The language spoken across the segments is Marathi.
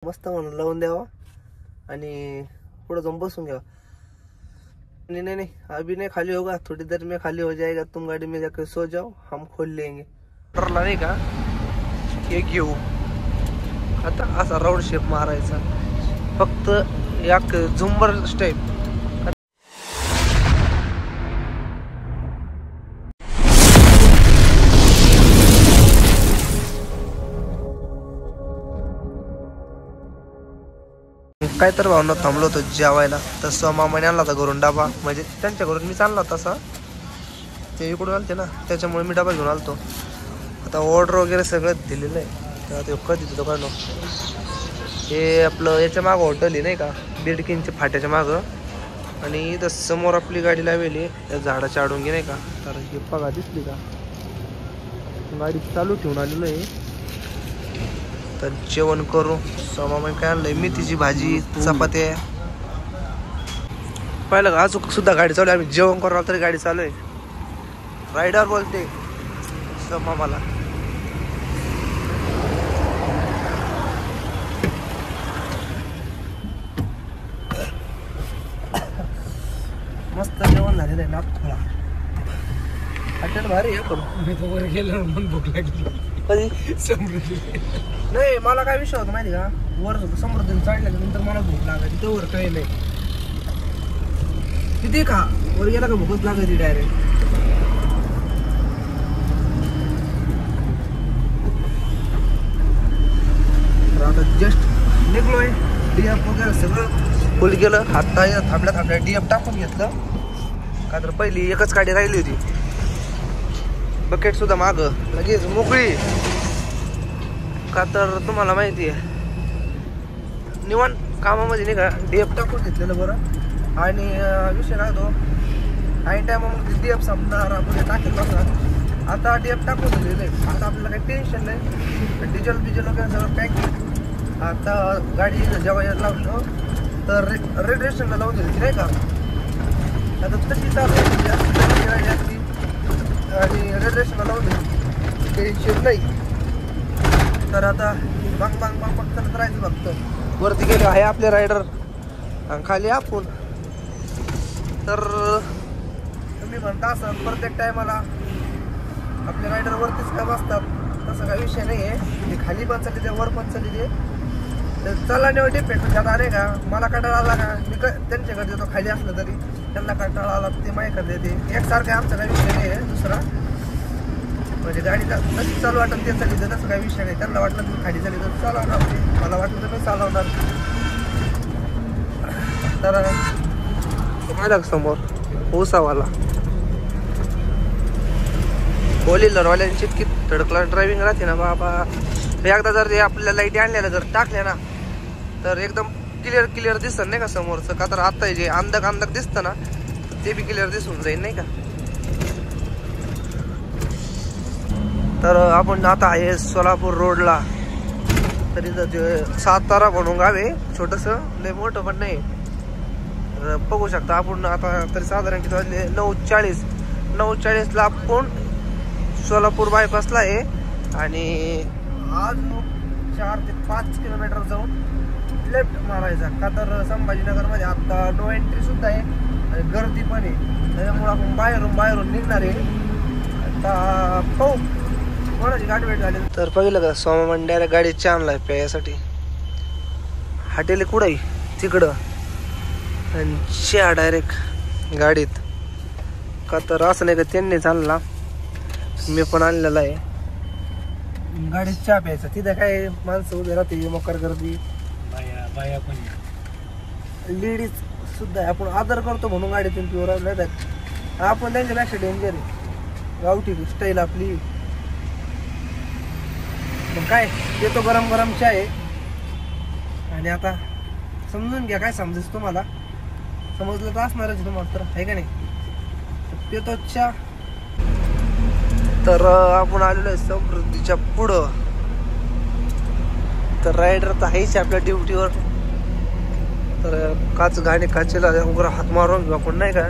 मस्त म्हणून लावून द्यावा आणि पुढे जाऊन बसून घ्यावा। नहीं नहीं नहीं, अभी नहीं खाली होगा, थोड़ी देर में खाली हो जाएगा, तुम गाड़ी में जाकर सो जाओ, हम खोल लेंगे। ठरला नाही का हे घेऊ आता असा राऊंड शेप मारायचा, फक्त एक झुंबर स्टेप। काय तर भावना थांबलो होतो जेवायला, तर मामाने आणला होता घरून डबा, म्हणजे त्यांच्या घरून मी चालला तसा, ते इकडून आलते ना त्याच्यामुळे मी डबा घेऊन आलतो। आता ऑर्डर वगैरे सगळं दिलेलं आहे, तर ते कधी देतो काय नो। हे आपलं याच्या मागं हॉटेल आहे नाही का, बिडकीनच्या फाट्याच्या मागं, आणि इथं समोर आपली गाडी लावली त्या झाडाच्या आडून नाही का। तर हे बघा दिसली का, गाडी चालू ठेवून आलेलो आहे। तर जेवण करू। मामाने काय आणलंय, मेथीची भाजी, चपात्या। पाहिलं का अजून सुद्धा गाडी चालू आहे, आम्ही जेवण करू तरी गाडी चालू आहे। रायडर बोलते मामाला। मस्त जेवण झालेलं आहे, नागपुरा हॉटेल भारी आहे। पण मी तो वर गेलो म्हणून भूक लागली। कधी समृद्धी नाही, मला काय विषय होता माहिती का, वर समृद्धीने चढल्याच्या नंतर मला भूक लागायची, तो वर काही नाही किती खा, वर गेला का भूकच लागायची डायरेक्ट। तर आता जस्ट निघलोय, डीएफ वगैरे सगळं फुल केलं। हात थांबल्या डीएफ टाकून घेतलं का, तर पहिली एकच गाडी राहिली होती, बकेट सुद्धा माग लगेच मोकळी का। तर तुम्हाला माहिती आहे निवांत कामामध्ये नाही का डीएफ टाकून घेतलेलं बरं। आणि विषय काय तो काही टाइम मग डीएफ संपणार, आपण टाकेल बसणार। आता डीएफ टाकून दिलेलं आहे, आता आपल्याला काही टेन्शन नाही, डिझेल वगैरे सगळं पॅक। आता गाडी जेव्हा लावलो तर रेड रेस्टॉरंटला लावून दिली नाही का, आता तशी चालू आहे आणि रेड रेस्टॉरंटला लावून दिली, टेन्शन नाही। तर आता बांग बांग बांग बांग करत राहायचं फक्त। वरती गेले आहे आपले रायडर आणि खाली आपण। तर तुम्ही म्हणता असं प्रत्येक टायमाला आपले रायडर वरतीच का बसतात, तसं काही विषय नाही आहे, ते खाली पण चालली ते वर पण चालली ते, तर चलाण्यावर डिपेंड। म्हणजे आता नाही का मला कंटाळा आला का, मी त्यांच्याकडे देतो, खाली असलं तरी त्यांना कंटाळा आला ते माझ्याकडे देते, एकसारखं आमचा काही विषय नाही आहे दुसरा। म्हणजे गाडीला कशी चालू वाटत ते चालली, तर तसं काही विषय नाही, त्यांना वाटलं तुम्ही खाली चालली तर चालवणार, मला वाटलं तर मी चालवणार। तर माझ्या समोर ओसावाला बोलीलरवाल्यांची इतकी थर्ड ड्रायव्हिंग राहते ना बाबा, एकदा जर ते आपल्या लाईटी आणल्या जर टाकल्या ना तर एकदम क्लिअर दिसत नाही का समोरचं, का तर आता जे अंधक दिसतं ना ते बी क्लिअर दिसून जाईल नाही का। तर आपण आता आहे सोलापूर रोडला, तरी सातारा म्हणून गाव आहे, छोटंसं लय मोठं पण नाही। बघू शकता आपण आता तरी साधारण किती वाजले, 9:40ला आपण सोलापूर बायपासला आहे। आणि आज 4 ते 5 किलोमीटर जाऊन लेफ्ट मारायचा, का तर संभाजीनगरमध्ये आता नो एंट्री सुद्धा आहे आणि गर्दी पण आहे, त्याच्यामुळे आपण बाहेरून निघणार आहे। आता पाहू कोणाची गाडी भेट झाली तर पहिलं का सोमामन डायरेक्ट गाडी आणलाय प्यायसाठी, हॉटेल कुठं आहे तिकडं, आणि चहा डायरेक्ट गाडीत, का तर असं नाही का त्यांनी चालला, मी पण आणलेला आहे गाडीत चहा प्यायचा। तिथे काय माणसं उभे राहते, मकर गर्दी, बाया पण लेडीज सुद्धा आपण आदर करतो म्हणून गाडीतून पिवर नाही, आपण त्यांच्यापेक्षा डेंजर आहे, गावठी स्टाईल आपली। मग काय येतो गरम चहा आहे, आणि आता समजून घ्या, काय समजायचं तुम्हाला, समजलं तर असणारच तुम्हाला, तर आहे का नाही, येतो चहा। तर आपण आलेलो आहे समृद्धीच्या पुढं, तर रायडर तर आहेच आपल्या ड्युटीवर, तर काचेला उघडा हात मारून घेऊ आपण नाही का।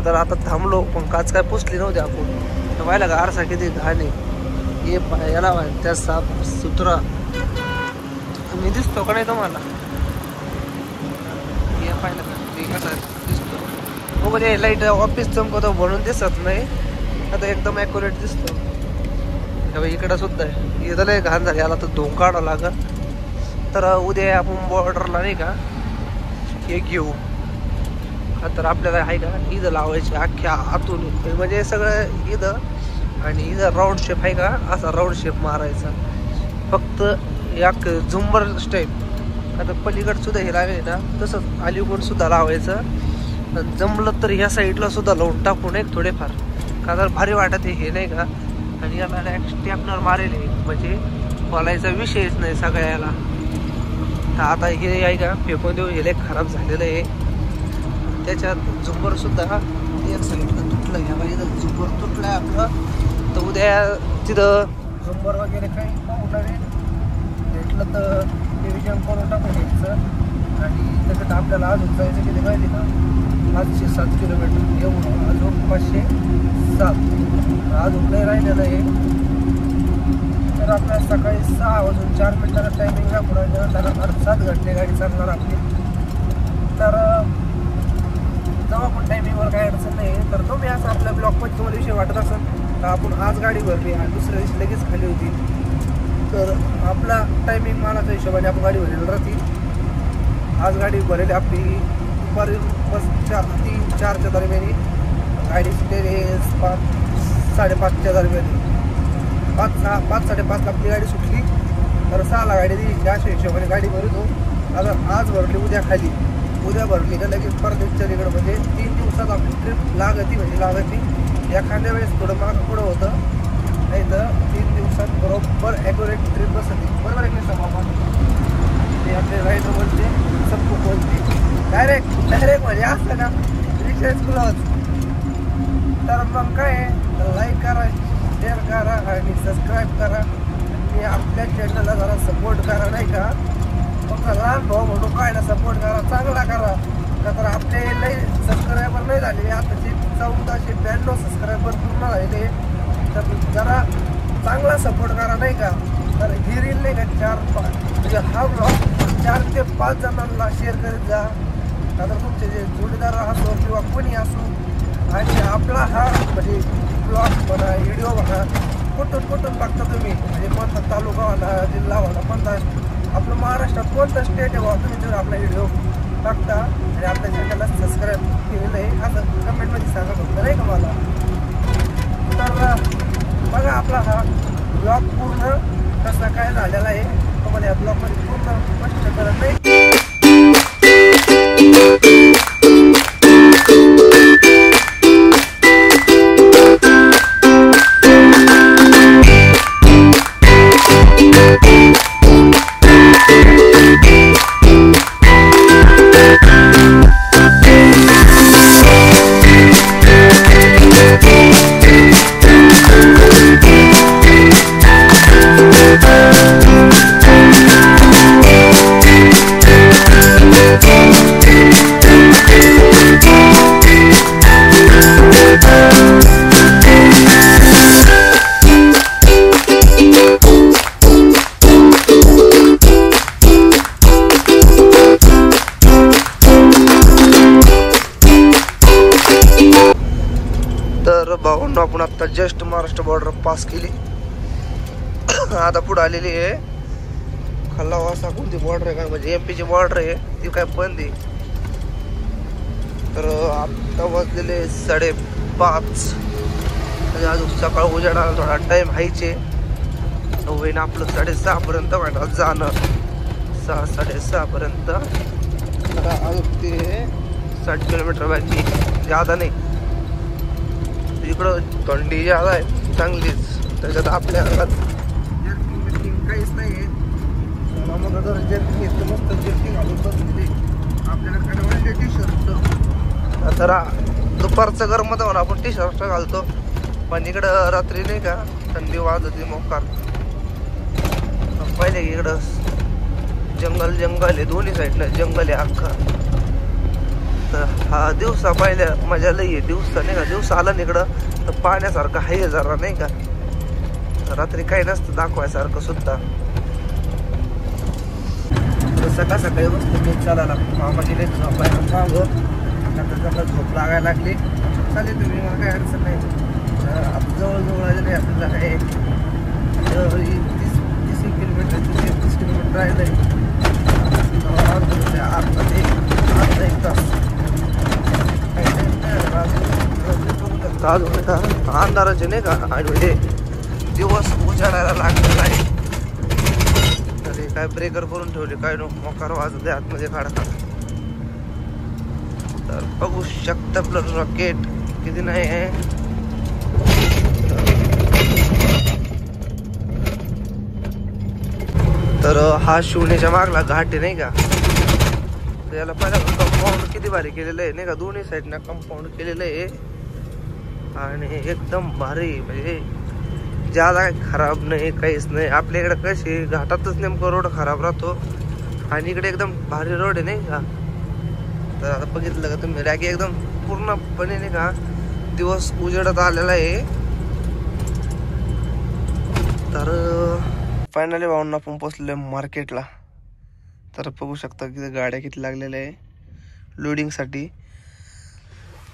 तर आता थांबलो पण काच काय पुसली नव्हती आपण, तर पाहिलं का आरसा किती घाण आहे, ये याला त्या साफ सुथरा मी दिसतो का नाही तुम्हाला? हे पाहिलं का ते कसा दिसतो? हो म्हणजे लाईट ऑफिस चमकवतो म्हणून दिसत नाही, आता एकदम ॲक्युरेट दिसतो. इकडं सुद्धा आहे. इथं लय घाण झाली, याला तर धुवून काढावं लागल. तर उद्या आपण बॉर्डरला नाही का हे घेऊ. तर आपल्याला आहे का इथं लावायचे अख्ख्या आतून, म्हणजे सगळं इथं, आणि इथं राऊंड शेप आहे का असा राऊंड शेप मारायचा फक्त एक झुंबर स्टेप. आता पलीकडे सुद्धा हे लागेल ना, तसंच अलीकडे सुद्धा लावायचं. जमलं तर ह्या साईडला सुद्धा लावून टाकून एक थोडेफार, का तर भारी वाटत हे नाही का. आणि याला स्टॅपनर मारेल म्हणजे बोलायचा विषयच नाही सगळ्याला. तर आता हे आहे का फेकून देऊ, हे खराब झालेलं आहे. त्याच्यात झुंबर सुद्धा एक साईडला तुटलं, ह्या बाईला झुंबर तुटलं आहे आपलं. तर उद्या तिथं झुंबर वगैरे काही पाहून भेटलं तर डिव्हिजन करून टाकून घ्यायचं. आणि त्याच्यात आपल्याला अजून जायचं किती माहिती का, 507 किलोमीटर एवढं, अजून 507 अजून काही राहिलेलं आहे. तर आपल्याला सकाळी 6 वाजून 4 मिनिटाचा टायमिंग लागणार, 7 घंटे गाडी चालणार आपली. तर जेव्हा पण टायमिंगवर काही अडचण नाही. तर तुम्ही असं आपल्या ब्लॉकमध्ये तुम्हाला विषय वाटत असेल तर आपण आज गाडी भरली आणि दुसऱ्या दिवशी लगेच खाली होती, तर आपला टायमिंग मानाच्या हिशोबाने आपण गाडी भरलेली राहते. आज गाडी भरलेली आपली दुपारी 3-4च्या दरम्याने, गाडी सुटेली 5-5:30च्या दरम्याने. 5-5:30 आपली गाडी सुटली, तर 6ला गाडी दिली. अशा हिशोबाने गाडी भरतो. आता आज भरली, उद्या खाली, उद्या भरली का लगेच परदेशच्या तिकडं, म्हणजे 3 दिवसात आपली ट्रिप लागती. एखाद्या वेळेस थोडं मागं पुढं होतं, नाही तर 3 दिवसात बरोबर ॲक्युरेट ट्रिप बसते. बरोबर आहे की बाबा? ते आपले रायडर बोलते, सबको बोलते डायरेक्ट म्हणजे असतं का विषयच क्लोज. तर मग काय, लाईक करा, शेअर करा आणि सबस्क्राईब करा. आणि आपल्या चॅनलला जरा सपोर्ट करा, नाही का. फक्त लहान भाऊ म्हणून काय ना सपोर्ट करा, चांगला करा. का तर आपले लई सबस्क्रायबर नाही झालेले, आताचे 1492 सबस्क्रायबर पूर्ण झालेले. तर जरा चांगला सपोर्ट करा, नाही का. तर ही रील नाही का 4-5 म्हणजे हा ब्लॉग 4 ते 5 जणांना शेअर करीत जा. का तर तुमचे जे जोडीदार असो किंवा कोणी असो, आणि आपला हा म्हणजे ब्लॉग म्हणा, व्हिडिओ म्हणा, कुठून बघता तुम्ही, म्हणजे कोणता तालुका म्हणा, जिल्हा म्हणा, कोणता आपलं महाराष्ट्रात कोणतं स्टेट आहे बघा, तुम्ही जर आपला व्हिडिओ टाकता आणि आपल्या चॅनलला सबस्क्राईब केलेलं आहे असं कमेंटमध्ये सांगा फक्त, नाही का मला. तर बघा आपला हा ब्लॉग पूर्ण कसा काय झालेला आहे, तुम्हाला या ब्लॉगमध्ये पूर्ण स्पष्ट करत नाही. तर भाऊंनो आपण आता जस्ट महाराष्ट्र बॉर्डर पास केली. आता पुढे आलेली आहे खल्लावासा, कोणती बॉर्डर आहे का, म्हणजे MP ची बॉर्डर आहे, ती काय बंद आहे. तर आता वाजलेले 5:30, म्हणजे अजून सकाळ उजेडाला थोडा टाइम हायचे. होईन आपलं 6:30 पर्यंत वाटत जाणं, 6-6:30 पर्यंत. आता अजून ते 60 किलोमीटर बाकी, ज्यादा नाही. इकडं थंडी ज्यादा आहे चांगलीच, त्याच्यात आपल्या घरात जर्किंग काहीच नाही आहे. मग जर जर्किंग घेतलं मस्त जर्किंग घालून बसले, आपल्याकडे वाटले टी-शर्ट. तर दुपारचं गरम होतं म्हणून आपण टी-शर्ट घालतो, पण इकडं रात्री नाही का थंडी वाजते मोकार. पहिले इकडं जंगल आहे, दोन्ही साईडनं जंगल आहे अख्खा. तर हा दिवसा पहिल्या मजा लई आहे, दिवसा नाही का, दिवसा आला इकडं तर पाण्यासारखं आहे जरा, नाही का. रात्री काही नसतं दाखवायसारखं सुद्धा. सकाळ सकाळी बसलो मी चालायला, मामा गेले झोपायला मागं, आता झोप लागायला लागली. चालेल तुम्ही, मला काही अडचण नाही. आता जवळजवळ आलेलं आहे आपल्याला, काय 30 किलोमीटर 30 किलोमीटर राहिलं आहे. अर्धा एक तास अंधाराचे नाही का म्हणजे दिवस उजाडायला लागलेला आहे. तरी काय ब्रेकर करून ठेवले, काय नो मोकार वाजत आहे आतमध्ये काढा. तर बघू शकता आपलं रॉकेट किती नाही आहे. तर हा शिवण्याच्या मागला घाट आहे नाही का. तर याला पहिला कंपाऊंड किती भारी केलेलं आहे नाही का, दोन्ही साईडनं कंपाऊंड केलेलं आहे आणि एकदम भारी, म्हणजे ज्यादा काही खराब नाही काहीच नाही. आपल्या इकडे कशी घाटातच नेमकं रोड खराब राहतो आणि इकडे एकदम भारी रोड आहे नाही का. तर आता बघितलं का तुम्ही, रॅगी एकदम पूर्णपणे नाही का दिवस उजेडत आलेला आहे. तर फायनली भाऊंना आपण पोचलेलो मार्केटला. तर बघू शकता की गाड्या किती लागलेल्या आहे लोडिंगसाठी.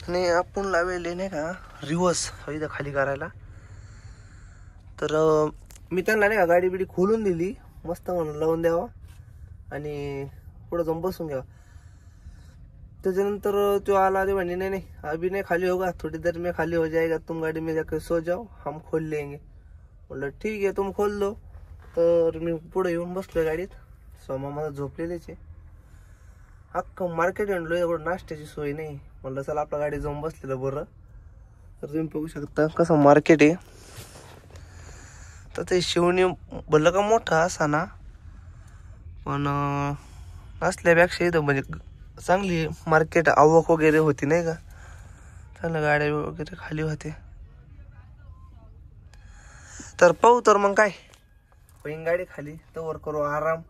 आणि आपण लावलेले नाही का रिवर्स इथं खाली करायला. तर मी त्यांना नाही का गाडी बिडी खोलून दिली, मस्त म्हणून लावून द्यावा आणि पुढं जाऊन बसून घ्यावा. त्याच्यानंतर तो आला ते म्हणे नाही अभी नाही खाली होगा, थोड़ी देर में खाली हो जाएगा, तुम गाड़ी में जाकर सो जाओ, हम खोल लेंगे. बोललं ठीक आहे तुम खोल दो. तर मी पुढे येऊन बसलोय गाडीत. सोमा मला झोपलेलेच आहे. अख्खं मार्केट आणलो, एवढं नाश्त्याची सोय नाही. म्हणलं चला आपल्या गाडी जाऊन बसलेलं बरं. तर तुम्ही बघू शकता कसं मार्केट आहे. तर ते शिवणी भलं का मोठा असा ना, पण नसल्यापेक्षा इथं म्हणजे चांगली मार्केट आवक वगैरे होती नाही का, चांगल्या गाड्या वगैरे खाली होते. तर पाहू तर मग काय होईन गाडी खाली, तर करू आराम.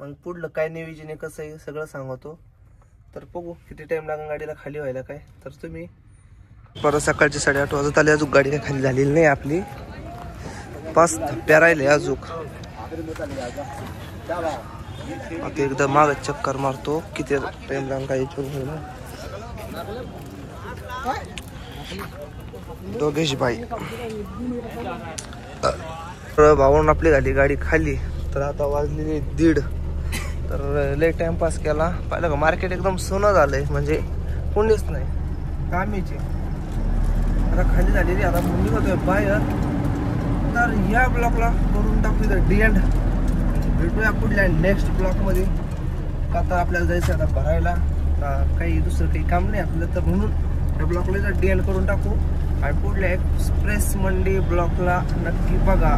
मग पुढलं काय नियोजन आहे कसं आहे सगळं सांगतो. तर बघू किती टाइम लागेल गाडीला खाली व्हायला काय. तर तुम्ही परत सकाळचे 8:30 वाजत आले, अजून गाडी काय खाली झालेली नाही आपली. 5 थप्प्या राहिले अजून. आता एकदा माग चक्कर मारतो किती टाइम लागेल काय इथून. दोघेश भाई भाऊन आपली झाली गाडी खाली. तर आता वाजलेली 1:30. तर लय टाइमपास केला. पाहिलं का मार्केट एकदम सोनं झालंय, म्हणजे कोणीच नाही कामीचे. आता खाली झालेली, आता निघतोय बाहेर. तर या ब्लॉकला करून टाकू इथं डिएंड. भेटूया पुढल्या नेक्स्ट ब्लॉकमध्ये. आता आपल्याला जायचं आता भरायला, काही दुसरं काही काम नाही आपल्याला, तर म्हणून या ब्लॉकला इथं डिएंड करून टाकू. आणि पुढल्या एक्सप्रेस मंडी ब्लॉकला नक्की बघा.